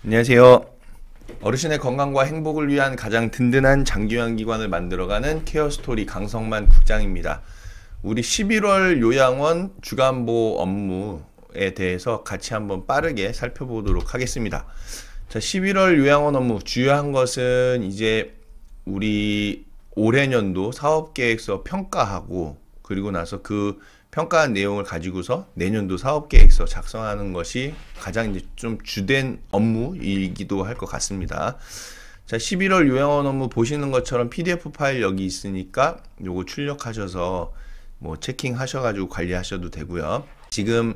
안녕하세요. 어르신의 건강과 행복을 위한 가장 든든한 장기요양 기관을 만들어가는 케어스토리 강성만 국장입니다. 우리 11월 요양원 주간보 업무에 대해서 같이 한번 빠르게 살펴보도록 하겠습니다. 자, 11월 요양원 업무 주요한 것은 이제 우리 올해 년도 사업계획서 평가하고 그리고 나서 그 평가한 내용을 가지고서 내년도 사업계획서 작성하는 것이 가장 이제 좀 주된 업무이기도 할 것 같습니다. 자, 11월 요양원 업무 보시는 것처럼 PDF 파일 여기 있으니까 요거 출력하셔서 뭐 체킹하셔가지고 관리하셔도 되고요. 지금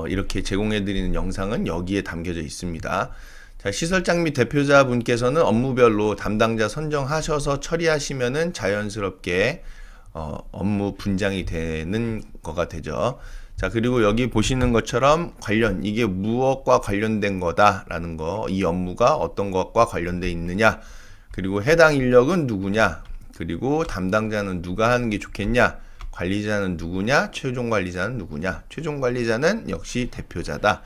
이렇게 제공해드리는 영상은 여기에 담겨져 있습니다. 자, 시설장 및 대표자분께서는 업무별로 담당자 선정하셔서 처리하시면은 자연스럽게 업무 분장이 되는 거가 되죠. 자, 그리고 여기 보시는 것처럼 관련, 이게 무엇과 관련된 거다라는 거, 이 업무가 어떤 것과 관련돼 있느냐, 그리고 해당 인력은 누구냐, 그리고 담당자는 누가 하는 게 좋겠냐, 관리자는 누구냐, 최종 관리자는 누구냐. 최종 관리자는 역시 대표자다.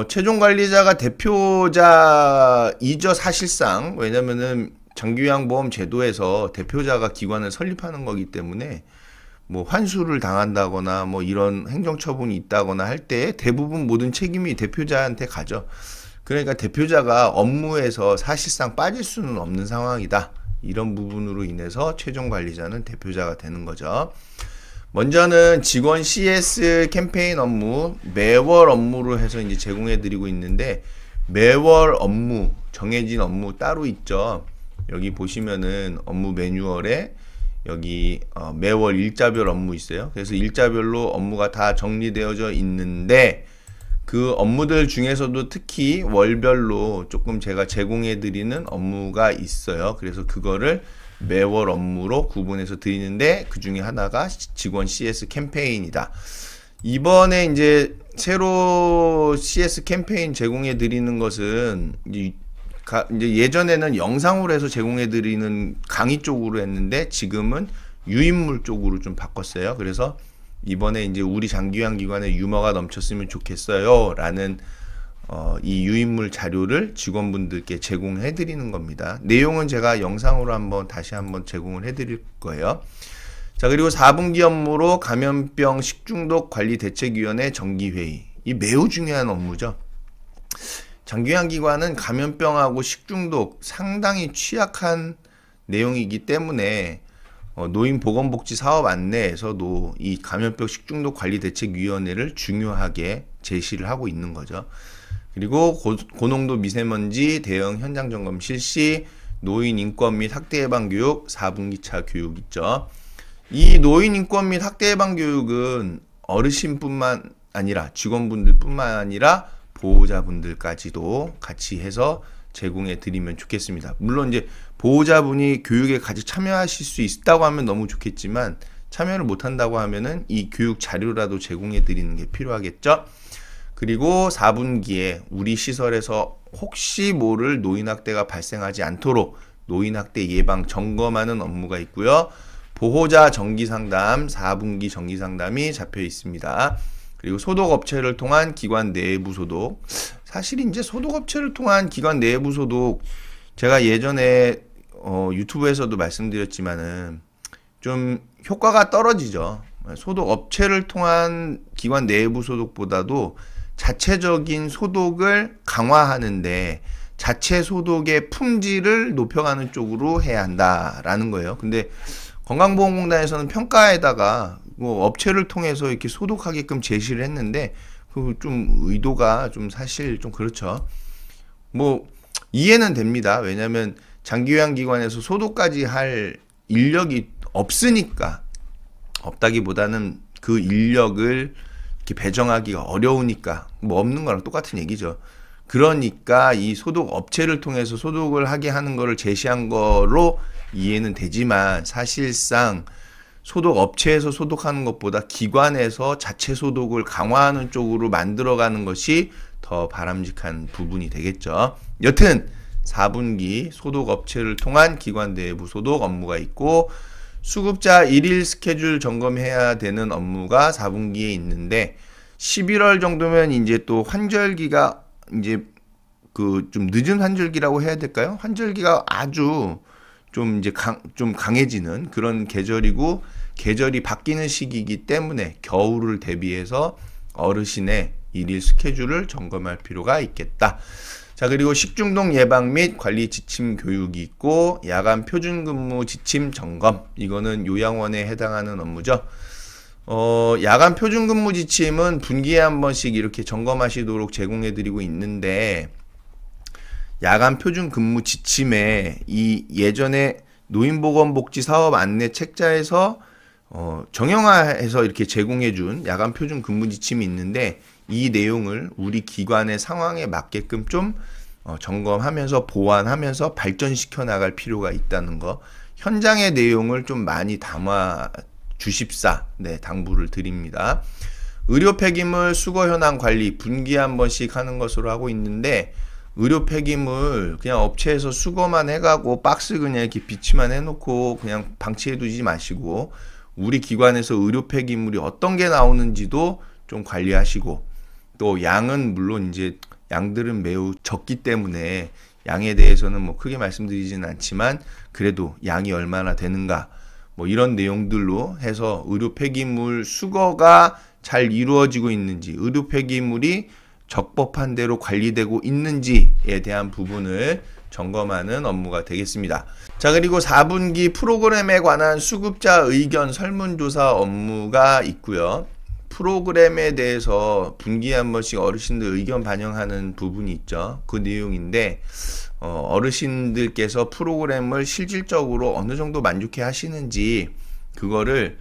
최종 관리자가 대표자이죠, 사실상. 왜냐면은 장기요양보험 제도에서 대표자가 기관을 설립하는 거기 때문에 뭐 환수를 당한다거나 뭐 이런 행정처분이 있다거나 할 때 대부분 모든 책임이 대표자한테 가죠. 그러니까 대표자가 업무에서 사실상 빠질 수는 없는 상황이다. 이런 부분으로 인해서 최종 관리자는 대표자가 되는 거죠. 먼저는 직원 CS 캠페인 업무, 매월 업무로 해서 이제 제공해 드리고 있는데, 매월 업무, 정해진 업무 따로 있죠. 여기 보시면은 업무 매뉴얼에 여기 매월 일자별 업무 있어요. 그래서 일자별로 업무가 다 정리되어져 있는데, 그 업무들 중에서도 특히 월별로 조금 제가 제공해 드리는 업무가 있어요. 그래서 그거를 매월 업무로 구분해서 드리는데, 그 중에 하나가 직원 CS 캠페인이다. 이번에 이제 새로 CS 캠페인 제공해 드리는 것은 이제 예전에는 영상으로 해서 제공해 드리는 강의 쪽으로 했는데, 지금은 유인물 쪽으로 좀 바꿨어요. 그래서 이번에 이제 우리 장기요양 기관에 유머가 넘쳤으면 좋겠어요 라는 이 유인물 자료를 직원분들께 제공해 드리는 겁니다. 내용은 제가 영상으로 다시 한번 제공을 해 드릴 거예요. 자, 그리고 4분기 업무로 감염병 식중독 관리 대책위원회 정기회의. 이 매우 중요한 업무죠. 장기요양 기관은 감염병하고 식중독 상당히 취약한 내용이기 때문에 노인보건복지 사업 안내에서도 이 감염병 식중독 관리 대책위원회를 중요하게 제시를 하고 있는 거죠. 그리고 고농도 미세먼지 대응 현장 점검 실시, 노인 인권 및 학대 예방 교육 4분기차 교육 있죠. 이 노인 인권 및 학대 예방 교육은 어르신뿐만 아니라 직원분들뿐만 아니라 보호자분들까지도 같이 해서 제공해 드리면 좋겠습니다. 물론 이제 보호자분이 교육에 같이 참여하실 수 있다고 하면 너무 좋겠지만, 참여를 못 한다고 하면은 이 교육 자료라도 제공해 드리는 게 필요하겠죠. 그리고 4분기에 우리 시설에서 혹시 모를 노인학대가 발생하지 않도록 노인학대 예방 점검하는 업무가 있고요. 보호자 정기상담 4분기 정기상담이 잡혀 있습니다. 그리고 소독업체를 통한 기관 내부 소독. 사실 이제 소독업체를 통한 기관 내부 소독, 제가 예전에 유튜브에서도 말씀드렸지만은 좀 효과가 떨어지죠. 소독업체를 통한 기관 내부 소독보다도 자체적인 소독을 강화하는데 자체 소독의 품질을 높여가는 쪽으로 해야 한다라는 거예요. 근데 건강보험공단에서는 평가에다가 뭐 업체를 통해서 이렇게 소독하게끔 제시를 했는데, 그 좀 의도가 좀 사실 좀 그렇죠. 뭐 이해는 됩니다. 왜냐면 장기요양기관에서 소독까지 할 인력이 없으니까, 없다기보다는 그 인력을 이렇게 배정하기가 어려우니까, 뭐 없는 거랑 똑같은 얘기죠. 그러니까 이 소독 업체를 통해서 소독을 하게 하는 거를 제시한 거로 이해는 되지만, 사실상 소독 업체에서 소독하는 것보다 기관에서 자체 소독을 강화하는 쪽으로 만들어가는 것이 더 바람직한 부분이 되겠죠. 여튼 4분기 소독 업체를 통한 기관 내부 소독 업무가 있고, 수급자 1일 스케줄 점검해야 되는 업무가 4분기에 있는데, 11월 정도면 이제 또 환절기가 이제 그 좀 늦은 환절기라고 해야 될까요? 환절기가 아주 좀 이제 좀 강해지는 그런 계절이고, 계절이 바뀌는 시기이기 때문에 겨울을 대비해서 어르신의 일일 스케줄을 점검할 필요가 있겠다. 자, 그리고 식중독 예방 및 관리 지침 교육이 있고, 야간 표준 근무 지침 점검. 이거는 요양원에 해당하는 업무죠. 야간 표준 근무 지침은 분기에 한 번씩 이렇게 점검하시도록 제공해 드리고 있는데, 야간 표준 근무 지침에 이 예전에 노인보건복지사업 안내 책자에서 정형화해서 이렇게 제공해 준 야간 표준 근무 지침이 있는데, 이 내용을 우리 기관의 상황에 맞게끔 좀 점검하면서 보완하면서 발전시켜 나갈 필요가 있다는 거, 현장의 내용을 좀 많이 담아 주십사, 네, 당부를 드립니다. 의료 폐기물 수거 현황 관리 분기에 한 번씩 하는 것으로 하고 있는데, 의료 폐기물 그냥 업체에서 수거만 해가고 박스 그냥 이렇게 비치만 해놓고 그냥 방치해 두지 마시고, 우리 기관에서 의료 폐기물이 어떤 게 나오는지도 좀 관리하시고, 또 양은 물론 이제 양들은 매우 적기 때문에 양에 대해서는 뭐 크게 말씀드리지는 않지만, 그래도 양이 얼마나 되는가 뭐 이런 내용들로 해서 의료 폐기물 수거가 잘 이루어지고 있는지, 의료 폐기물이 적법한 대로 관리되고 있는지에 대한 부분을 점검하는 업무가 되겠습니다. 자, 그리고 4분기 프로그램에 관한 수급자 의견 설문조사 업무가 있고요. 프로그램에 대해서 분기에 한 번씩 어르신들 의견 반영하는 부분이 있죠. 그 내용인데, 어르신들께서 프로그램을 실질적으로 어느 정도 만족해 하시는지, 그거를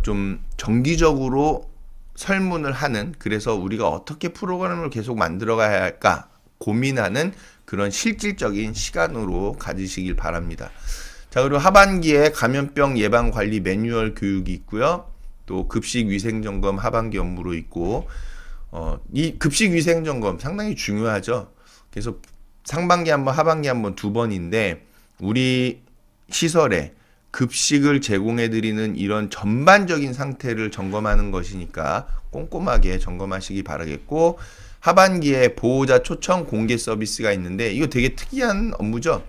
좀 정기적으로 설문을 하는, 그래서 우리가 어떻게 프로그램을 계속 만들어 가야 할까 고민하는 그런 실질적인 시간으로 가지시길 바랍니다. 자, 그리고 하반기에 감염병 예방 관리 매뉴얼 교육이 있고요. 또 급식 위생 점검 하반기 업무로 있고, 이 급식 위생 점검 상당히 중요하죠. 그래서 상반기 한 번, 하반기 한 번, 두 번인데, 우리 시설에 급식을 제공해 드리는 이런 전반적인 상태를 점검하는 것이니까 꼼꼼하게 점검하시기 바라겠고, 하반기에 보호자 초청 공개 서비스가 있는데, 이거 되게 특이한 업무죠.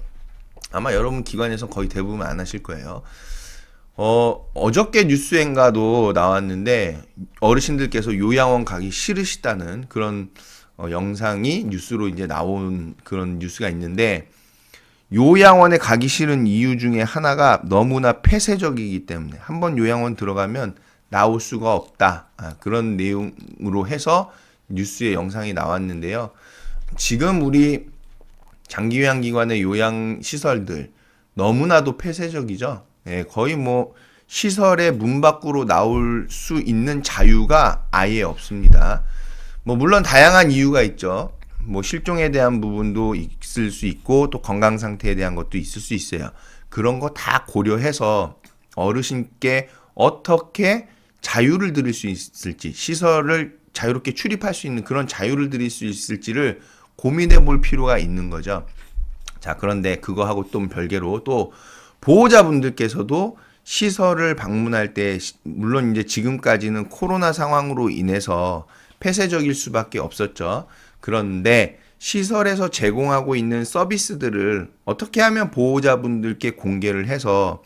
아마 여러분 기관에서 거의 대부분 안 하실 거예요. 어저께 뉴스엔가도 나왔는데, 어르신들께서 요양원 가기 싫으시다는 그런 영상이 뉴스로 이제 나온 그런 뉴스가 있는데, 요양원에 가기 싫은 이유 중에 하나가 너무나 폐쇄적이기 때문에 한번 요양원 들어가면 나올 수가 없다. 그런 내용으로 해서 뉴스에 영상이 나왔는데요. 지금 우리 장기요양기관의 요양시설들 너무나도 폐쇄적이죠. 네, 거의 뭐 시설의 문 밖으로 나올 수 있는 자유가 아예 없습니다. 뭐 물론 다양한 이유가 있죠. 뭐 실종에 대한 부분도 있을 수 있고, 또 건강 상태에 대한 것도 있을 수 있어요. 그런 거 다 고려해서 어르신께 어떻게 자유를 드릴 수 있을지, 시설을 자유롭게 출입할 수 있는 그런 자유를 드릴 수 있을지를 고민해 볼 필요가 있는 거죠. 자, 그런데 그거하고 또 별개로 또 보호자분들께서도 시설을 방문할 때, 물론 이제 지금까지는 코로나 상황으로 인해서 폐쇄적일 수밖에 없었죠. 그런데 시설에서 제공하고 있는 서비스들을 어떻게 하면 보호자분들께 공개를 해서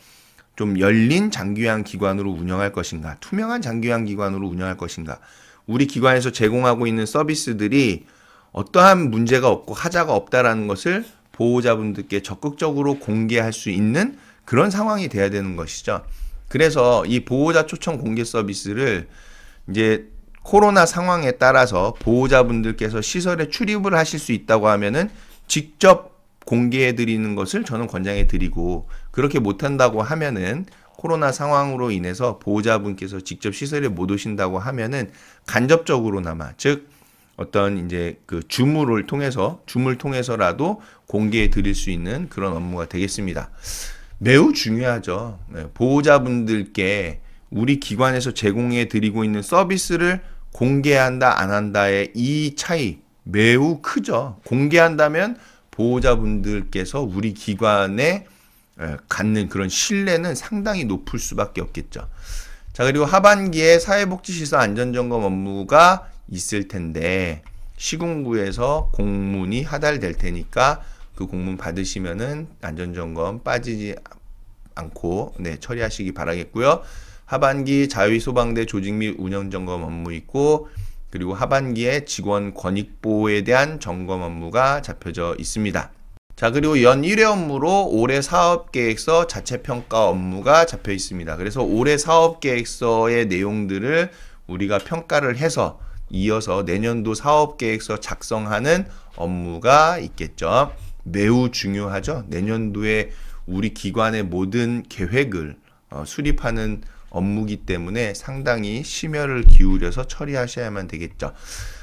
좀 열린 장기요양 기관으로 운영할 것인가, 투명한 장기요양 기관으로 운영할 것인가, 우리 기관에서 제공하고 있는 서비스들이 어떠한 문제가 없고 하자가 없다라는 것을 보호자분들께 적극적으로 공개할 수 있는 그런 상황이 돼야 되는 것이죠. 그래서 이 보호자 초청 공개 서비스를 이제 코로나 상황에 따라서 보호자분들께서 시설에 출입을 하실 수 있다고 하면은 직접 공개해 드리는 것을 저는 권장해 드리고, 그렇게 못한다고 하면은 코로나 상황으로 인해서 보호자분께서 직접 시설에 못 오신다고 하면은 간접적으로나마, 즉 어떤 이제 그 줌을 통해서라도 공개해 드릴 수 있는 그런 업무가 되겠습니다. 매우 중요하죠. 보호자분들께 우리 기관에서 제공해 드리고 있는 서비스를 공개한다 안 한다의 이 차이 매우 크죠. 공개한다면 보호자분들께서 우리 기관에 갖는 그런 신뢰는 상당히 높을 수밖에 없겠죠. 자, 그리고 하반기에 사회복지시설 안전점검 업무가 있을 텐데, 시군구에서 공문이 하달될 테니까 그 공문 받으시면은 안전점검 빠지지 않고 처리하시기 바라겠고요. 하반기 자유소방대 조직 및 운영 점검 업무 있고, 그리고 하반기에 직원 권익보호에 대한 점검 업무가 잡혀져 있습니다. 자, 그리고 연 1회 업무로 올해 사업계획서 자체평가 업무가 잡혀 있습니다. 그래서 올해 사업계획서의 내용들을 우리가 평가를 해서 이어서 내년도 사업계획서 작성하는 업무가 있겠죠. 매우 중요하죠. 내년도에 우리 기관의 모든 계획을 수립하는 업무기 때문에 상당히 심혈을 기울여서 처리하셔야만 되겠죠.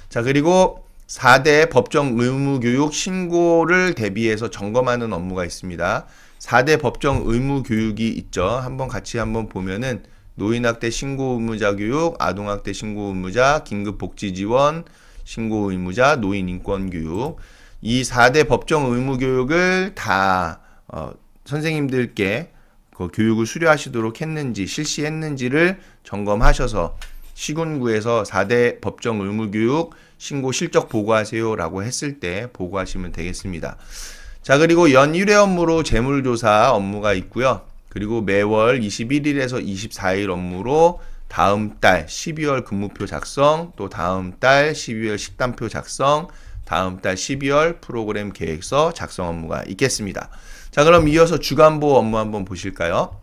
자, 그리고 4대 법정 의무교육 신고를 대비해서 점검하는 업무가 있습니다. 4대 법정 의무교육이 있죠. 같이 보면은 노인학대 신고의무자 교육, 아동학대 신고의무자, 긴급복지지원, 신고의무자, 노인인권교육. 이 4대 법정 의무교육을 다 선생님들께 그 교육을 수료하시도록 했는지, 실시했는지를 점검하셔서 시군구에서 4대 법정 의무교육 신고 실적 보고하세요라고 했을 때 보고하시면 되겠습니다. 자, 그리고 연 1회 업무로 재물조사 업무가 있고요. 그리고 매월 21일에서 24일 업무로 다음 달 12월 근무표 작성, 또 다음 달 12월 식단표 작성, 다음 달 12월 프로그램 계획서 작성 업무가 있겠습니다. 자, 그럼 이어서 주간보 업무 한번 보실까요?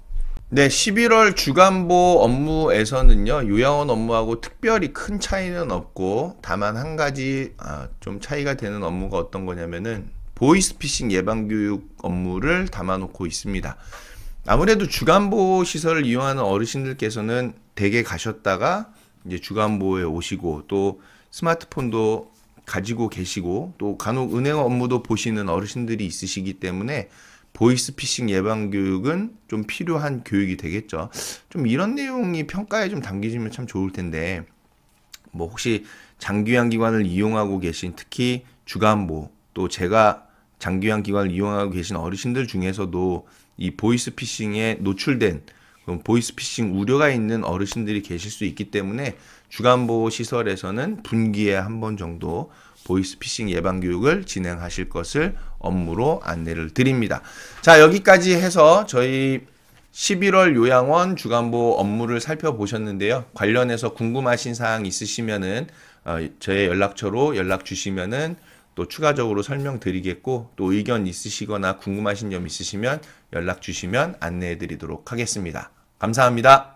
네, 11월 주간보 업무에서는요, 요양원 업무하고 특별히 큰 차이는 없고, 다만 한 가지 좀 차이가 되는 업무가 어떤 거냐면은 보이스피싱 예방교육 업무를 담아놓고 있습니다. 아무래도 주간보 시설을 이용하는 어르신들께서는 댁에 가셨다가 이제 주간보에 오시고, 또 스마트폰도 가지고 계시고, 또 간혹 은행 업무도 보시는 어르신들이 있으시기 때문에 보이스피싱 예방교육은 좀 필요한 교육이 되겠죠. 좀 이런 내용이 평가에 좀 담겨지면 참 좋을 텐데, 뭐 혹시 장기요양기관을 이용하고 계신, 특히 주간보, 또 제가 장기요양기관을 이용하고 계신 어르신들 중에서도 이 보이스피싱에 노출된, 보이스피싱 우려가 있는 어르신들이 계실 수 있기 때문에 주간보 시설에서는 분기에 한 번 정도 보이스피싱 예방교육을 진행하실 것을 업무로 안내를 드립니다. 자, 여기까지 해서 저희 11월 요양원 주간보 업무를 살펴보셨는데요. 관련해서 궁금하신 사항 있으시면은 저의 연락처로 연락 주시면은 또 추가적으로 설명드리겠고, 또 의견 있으시거나 궁금하신 점 있으시면 연락 주시면 안내해 드리도록 하겠습니다. 감사합니다.